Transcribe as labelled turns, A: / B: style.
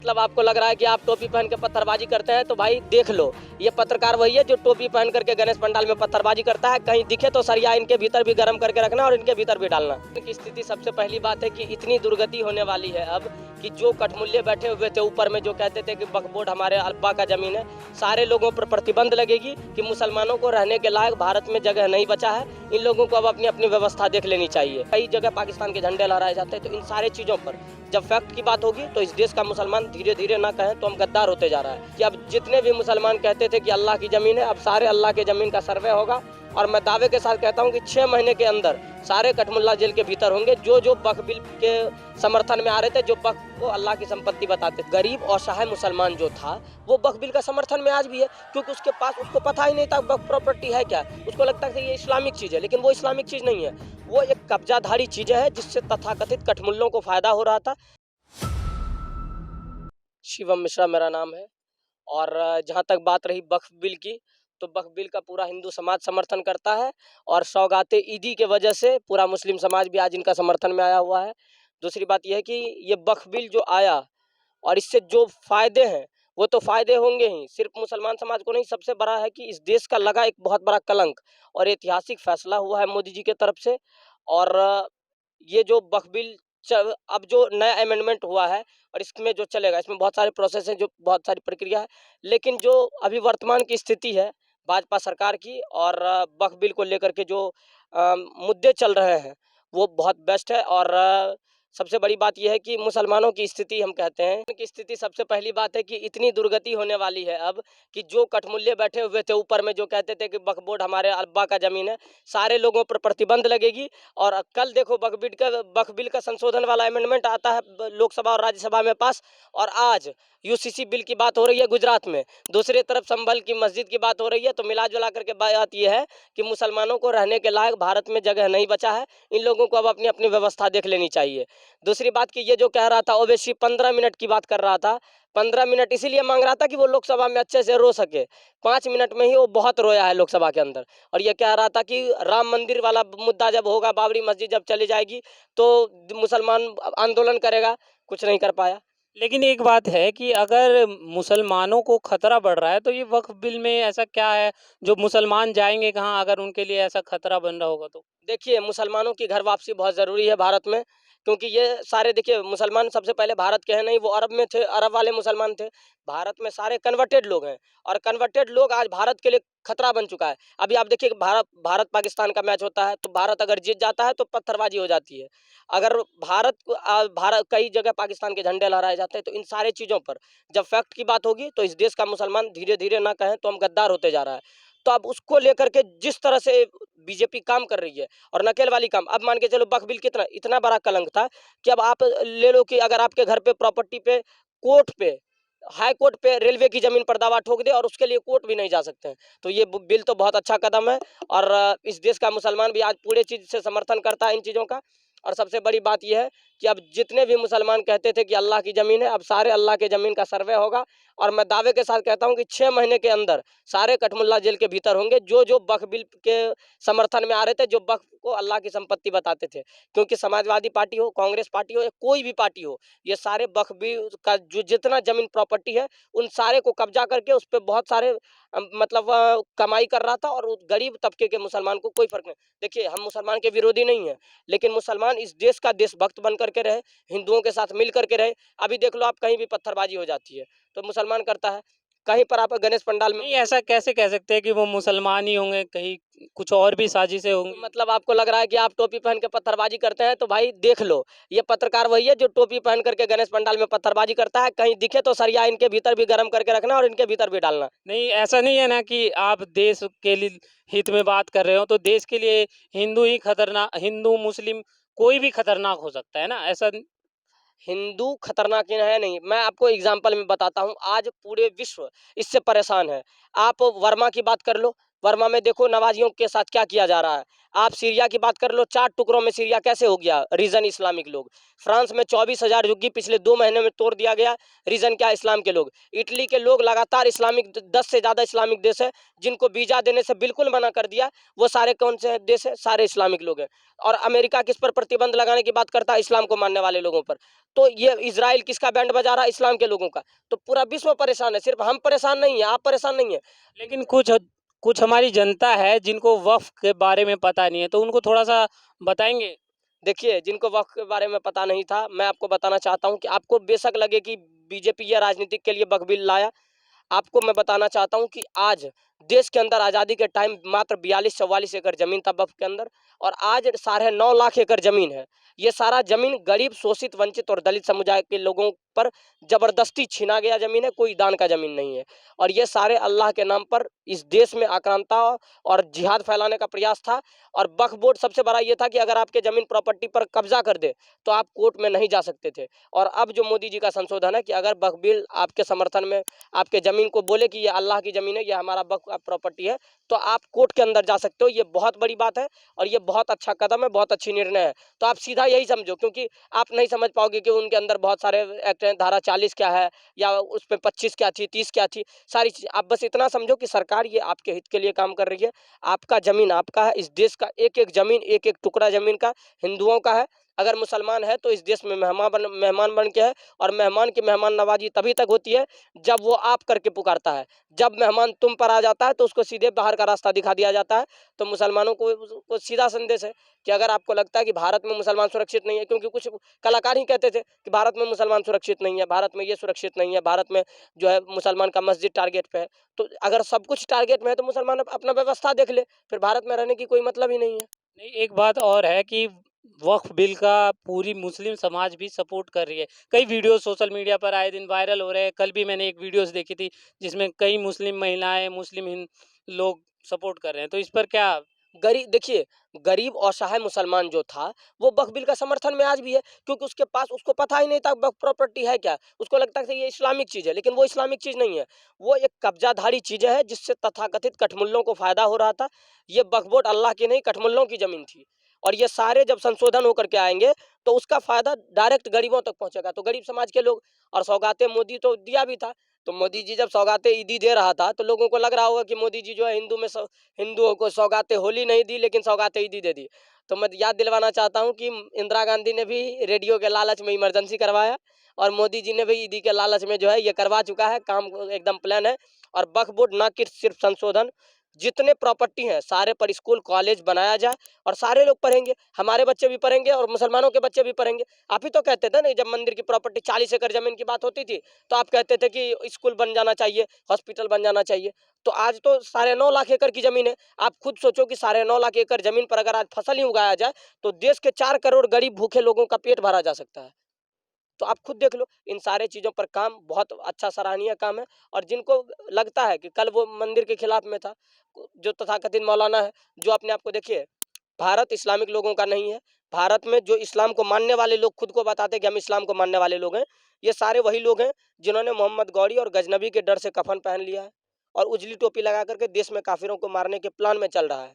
A: मतलब आपको लग रहा है कि आप टोपी पहन के पत्थरबाजी करते हैं तो भाई देख लो, ये पत्रकार वही है जो टोपी पहन करके गणेश पंडाल में पत्थरबाजी करता है। कहीं दिखे तो सरिया इनके भीतर भी गर्म करके रखना और इनके भीतर भी डालना। की स्थिति सबसे पहली बात है कि इतनी दुर्गति होने वाली है अब कि जो कठमुल्ले बैठे हुए थे ऊपर में जो कहते थे कि वक्फ बोर्ड हमारे अल्पा का जमीन है, सारे लोगों पर प्रतिबंध लगेगी कि मुसलमानों को रहने के लायक भारत में जगह नहीं बचा है। इन लोगों को अब अपनी अपनी व्यवस्था देख लेनी चाहिए। कई जगह पाकिस्तान के झंडे लहराए जाते हैं, तो इन सारे चीज़ों पर जब फैक्ट की बात होगी तो इस देश का मुसलमान धीरे धीरे ना कहें तो हम गद्दार होते जा रहा है कि अब जितने भी मुसलमान कहते थे कि अल्लाह की ज़मीन है, अब सारे अल्लाह के ज़मीन का सर्वे होगा। और मैं दावे के साथ कहता हूं कि 6 महीने के अंदर सारे कठमुल्ला जेल के भीतर होंगे जो वक्फ बिल के समर्थन में आ रहे थे, जो वक्फ को अल्लाह की संपत्ति बताते थे। गरीब और असहाय मुसलमान जो था वो वक्फ बिल का समर्थन में आज भी है, क्योंकि उसके पास उसको पता ही नहीं था वक्फ प्रॉपर्टी है क्या। उसको लगता था ये इस्लामिक चीज़ है, लेकिन वो इस्लामिक चीज़ नहीं है, वो एक कब्जाधारी चीज़ है जिससे तथाकथित कठमुल्लों को फायदा हो रहा था। शिवम मिश्रा मेरा नाम है। और जहाँ तक बात रही वक्फ बिल की, तो वक्फ बिल का पूरा हिंदू समाज समर्थन करता है और सौगाते ईदी के वजह से पूरा मुस्लिम समाज भी आज इनका समर्थन में आया हुआ है। दूसरी बात यह है कि ये वक्फ बिल जो आया और इससे जो फायदे हैं वो तो फायदे होंगे ही, सिर्फ मुसलमान समाज को नहीं, सबसे बड़ा है कि इस देश का लगा एक बहुत बड़ा कलंक और ऐतिहासिक फैसला हुआ है मोदी जी के तरफ से। और ये जो वक्फ बिल अब जो नया अमेंडमेंट हुआ है और इसमें जो चलेगा, इसमें बहुत सारे प्रोसेस हैं, जो बहुत सारी प्रक्रिया है, लेकिन जो अभी वर्तमान की स्थिति है भाजपा सरकार की और वक्फ बिल को लेकर के जो मुद्दे चल रहे हैं वो बहुत बेस्ट है। और सबसे बड़ी बात यह है कि मुसलमानों की स्थिति, हम कहते हैं कि स्थिति सबसे पहली बात है कि इतनी दुर्गति होने वाली है अब कि जो कठमुल्ले बैठे हुए थे ऊपर में जो कहते थे कि वक्फ बोर्ड हमारे अल्बा का ज़मीन है, सारे लोगों पर प्रतिबंध लगेगी। और कल देखो वक्फ बिल का संशोधन वाला अमेंडमेंट आता है लोकसभा और राज्यसभा में पास, और आज यूसीसी बिल की बात हो रही है गुजरात में, दूसरी तरफ संभल की मस्जिद की बात हो रही है। तो मिला जुला करके बात यह है कि मुसलमानों को रहने के लायक भारत में जगह नहीं बचा है। इन लोगों को अब अपनी अपनी व्यवस्था देख लेनी चाहिए। दूसरी बात कि ये जो कह रहा था ओवैसी 15 मिनट की बात कर रहा था, 15 मिनट इसीलिए मांग रहा था कि वो लोकसभा में अच्छे से रो सके। 5 मिनट में ही वो बहुत रोया है लोकसभा के अंदर। और ये कह रहा था कि राम मंदिर वाला मुद्दा जब होगा, बाबरी मस्जिद जब चली जाएगी तो मुसलमान आंदोलन करेगा, कुछ नहीं कर पाया।
B: लेकिन एक बात है कि अगर मुसलमानों को खतरा बढ़ रहा है तो ये वक्फ बिल में ऐसा क्या है जो मुसलमान जाएंगे कहाँ अगर उनके लिए ऐसा खतरा बन रहा होगा तो?
A: देखिए, मुसलमानों की घर वापसी बहुत ज़रूरी है भारत में, क्योंकि ये सारे, देखिए, मुसलमान सबसे पहले भारत के हैं नहीं, वो अरब में थे, अरब वाले मुसलमान थे। भारत में सारे कन्वर्टेड लोग हैं और कन्वर्टेड लोग आज भारत के लिए खतरा बन चुका है। अभी आप देखिए भारत पाकिस्तान का मैच होता है तो भारत अगर जीत जाता है तो पत्थरबाजी हो जाती है। अगर भारत कई जगह पाकिस्तान के झंडे लहराए जाते हैं, तो इन सारे चीज़ों पर जब फैक्ट की बात होगी तो इस देश का मुसलमान धीरे धीरे ना कहें तो हम गद्दार होते जा रहा है। तो अब उसको लेकर के जिस तरह से बीजेपी काम कर रही है और नकेल वाली काम, अब मान के चलो वक्फ बिल कितना इतना बड़ा कलंक था कि अब आप ले लो कि अगर आपके घर पे प्रॉपर्टी पे कोर्ट पे हाई कोर्ट पे रेलवे की जमीन पर दावा ठोक दे और उसके लिए कोर्ट भी नहीं जा सकते हैं, तो ये बिल तो बहुत अच्छा कदम है। और इस देश का मुसलमान भी आज पूरे चीज़ से समर्थन करता है इन चीज़ों का। और सबसे बड़ी बात यह है कि अब जितने भी मुसलमान कहते थे कि अल्लाह की ज़मीन है, अब सारे अल्लाह के ज़मीन का सर्वे होगा। और मैं दावे के साथ कहता हूं कि 6 महीने के अंदर सारे कठमुल्ला जेल के भीतर होंगे जो वक्फ बिल के समर्थन में आ रहे थे, जो वक्फ को अल्लाह की संपत्ति बताते थे। क्योंकि समाजवादी पार्टी हो, कांग्रेस पार्टी हो या कोई भी पार्टी हो, ये सारे वक्फ बिल का जो जितना जमीन प्रॉपर्टी है उन सारे को कब्जा करके उस पर बहुत सारे मतलब कमाई कर रहा था। और उस गरीब तबके के मुसलमान को कोई फर्क नहीं। देखिए, हम मुसलमान के विरोधी नहीं हैं, लेकिन मुसलमान इस देश का देशभक्त बन करके रहे, हिंदुओं के साथ मिल करके रहे। अभी देख लो आप, कहीं भी पत्थरबाजी हो जाती है तो मुसलमान करता है, कहीं पर आप गणेश पंडाल में
B: नहीं, ऐसा कैसे कह सकते हैं कि वो मुसलमान ही होंगे, कहीं कुछ और भी साजिशें होंगी?
A: मतलब आपको लग रहा है कि आप टोपी पहन के पत्थरबाजी करते हैं तो भाई देख लो, ये पत्रकार वही है जो टोपी पहन करके गणेश पंडाल में पत्थरबाजी करता है। कहीं दिखे तो सरिया इनके भीतर भी गर्म करके रखना और इनके भीतर भी डालना।
B: नहीं, ऐसा नहीं है ना कि आप देश के लिए हित में बात कर रहे हो, तो देश के लिए हिंदू ही खतरनाक, हिंदू मुस्लिम कोई भी खतरनाक हो सकता है ना, ऐसा?
A: हिंदू खतरनाक है नहीं, मैं आपको एग्जाम्पल में बताता हूँ। आज पूरे विश्व इससे परेशान है। आप वर्मा की बात कर लो, वर्मा में देखो नवाजियों के साथ क्या किया जा रहा है। आप सीरिया की बात कर लो, 4 टुकड़ों में सीरिया कैसे हो गया, रीजन इस्लामिक लोग। फ्रांस में 24,000 झुग्गी पिछले 2 महीने में तोड़ दिया गया, रीजन क्या, इस्लाम के लोग। इटली के लोग लगातार इस्लामिक 10 से ज़्यादा इस्लामिक देश है जिनको वीज़ा देने से बिल्कुल मना कर दिया, वो सारे कौन से देश है, सारे इस्लामिक लोग हैं। और अमेरिका किस पर प्रतिबंध लगाने की बात करता है, इस्लाम को मानने वाले लोगों पर। तो ये इजराइल किसका बैंड बजा रहा है, इस्लाम के लोगों का। तो पूरा विश्व परेशान है, सिर्फ हम परेशान नहीं है, आप परेशान नहीं है।
B: लेकिन कुछ हमारी जनता है जिनको वक़्फ़ के बारे में पता नहीं है, तो उनको थोड़ा-सा बताएँगे?
A: देखिए, जिनको वक़्त के बारे में पता नहीं था, मैं आपको बताना चाहता हूँ कि आपको बेशक लगे कि बीजेपी या राजनीतिक के लिए वक़्फ़ बिल लाया, आपको मैं बताना चाहता हूँ कि आज देश के अंदर आज़ादी के टाइम मात्र 42-44 एकड़ ज़मीन था वक़्फ़ के अंदर, और आज 9.5 लाख एकड़ ज़मीन है। ये सारा ज़मीन गरीब, शोषित, वंचित और दलित समुदाय के लोगों पर ज़बरदस्ती छीना गया ज़मीन है, कोई दान का ज़मीन नहीं है। और ये सारे अल्लाह के नाम पर इस देश में आक्रांता और जिहाद फैलाने का प्रयास था। और वक्फ बोर्ड सबसे बड़ा ये था कि अगर आपके ज़मीन प्रॉपर्टी पर कब्ज़ा कर दे, तो आप कोर्ट में नहीं जा सकते थे। और अब जो मोदी जी का संशोधन है कि अगर वक्फ बिल आपके समर्थन में आपके ज़मीन को बोले कि ये अल्लाह की ज़मीन है, ये हमारा वक्फ प्रॉपर्टी है, तो आप कोर्ट के अंदर जा सकते हो। ये बहुत बड़ी बात है और ये बहुत अच्छा कदम है, बहुत अच्छी निर्णय है। तो आप सीधा यही समझो, क्योंकि आप नहीं समझ पाओगे कि उनके अंदर बहुत सारे एक्ट हैं, धारा 40 क्या है या उसमें 25 क्या थी, 30 क्या थी, सारी चीज़। आप बस इतना समझो कि सरकार ये आपके हित के लिए काम कर रही है। आपका ज़मीन आपका है, इस देश का एक-एक ज़मीन, एक-एक टुकड़ा ज़मीन का हिंदुओं का है। अगर मुसलमान है तो इस देश में मेहमान बन के है, और मेहमान की मेहमान नवाज़ी तभी तक होती है जब वो आप करके पुकारता है। जब मेहमान तुम पर आ जाता है तो उसको सीधे बाहर का रास्ता दिखा दिया जाता है। तो मुसलमानों को सीधा संदेश है कि अगर आपको लगता है कि भारत में मुसलमान सुरक्षित नहीं है, क्योंकि कुछ कलाकार ही कहते थे कि भारत में मुसलमान सुरक्षित नहीं है, भारत में ये सुरक्षित नहीं है, भारत में जो है मुसलमान का मस्जिद टारगेट पे है। तो अगर सब कुछ टारगेट में है तो मुसलमान अपना व्यवस्था देख ले, फिर भारत में रहने की कोई मतलब ही नहीं है।
B: नहीं, एक बात और है कि वक्फ बिल का पूरी मुस्लिम समाज भी सपोर्ट कर रही है। कई वीडियो सोशल मीडिया पर आए दिन वायरल हो रहे हैं। कल भी मैंने एक वीडियोज़ देखी थी जिसमें कई मुस्लिम महिलाएँ, मुस्लिम हिन लोग सपोर्ट कर रहे हैं। तो इस पर क्या?
A: देखिए, गरीब असहाय मुसलमान जो था, वो वक्फ बिल का समर्थन में आज भी है, क्योंकि उसके पास, उसको पता ही नहीं था वक्फ प्रॉपर्टी है क्या। उसको लगता था कि ये इस्लामिक चीज़ है, लेकिन वो इस्लामिक चीज़ नहीं है। वो एक कब्ज़ाधारी चीज़ें हैं जिससे तथाकथित कठमुल्लों को फ़ायदा हो रहा था। ये वक्फ बोर्ड अल्लाह की नहीं, कठमुल्लों की ज़मीन थी। और ये सारे जब संशोधन होकर के आएँगे, तो उसका फ़ायदा डायरेक्ट गरीबों तक पहुँचेगा। तो गरीब समाज के लोग, और सौगातें मोदी तो दिया भी था। तो मोदी जी जब सौगातें ईदी दे रहा था, तो लोगों को लग रहा होगा कि मोदी जी जो है हिंदुओं को सौगातें होली नहीं दी, लेकिन सौगातें ईदी दे दी। तो मैं याद दिलवाना चाहता हूँ कि इंदिरा गांधी ने भी रेडियो के लालच में इमरजेंसी करवाया, और मोदी जी ने भी ईदी के लालच में जो है ये करवा चुका है काम, एकदम प्लान है। और वक्फ बोर्ड ना कि सिर्फ संशोधन, जितने प्रॉपर्टी हैं सारे पर स्कूल कॉलेज बनाया जाए, और सारे लोग पढ़ेंगे, हमारे बच्चे भी पढ़ेंगे और मुसलमानों के बच्चे भी पढ़ेंगे। आप ही तो कहते थे ना, जब मंदिर की प्रॉपर्टी 40 एकड़ जमीन की बात होती थी, तो आप कहते थे कि स्कूल बन जाना चाहिए, हॉस्पिटल बन जाना चाहिए। तो आज तो 9.5 लाख एकड़ की ज़मीन है। आप खुद सोचो कि 9.5 लाख एकड़ ज़मीन पर अगर आज फसल ही उगाया जाए, तो देश के 4 करोड़ गरीब भूखे लोगों का पेट भरा जा सकता है। तो आप खुद देख लो, इन सारे चीज़ों पर काम बहुत अच्छा सराहनीय काम है। और जिनको लगता है कि कल वो मंदिर के खिलाफ में था, जो तथाकथित मौलाना है, जो अपने आप को, देखिए, भारत इस्लामिक लोगों का नहीं है। भारत में जो इस्लाम को मानने वाले लोग खुद को बताते हैं कि हम इस्लाम को मानने वाले लोग हैं, ये सारे वही लोग हैं जिन्होंने मोहम्मद गौरी और गजनबी के डर से कफन पहन लिया है और उजली टोपी लगा करके देश में काफिरों को मारने के प्लान में चल रहा है।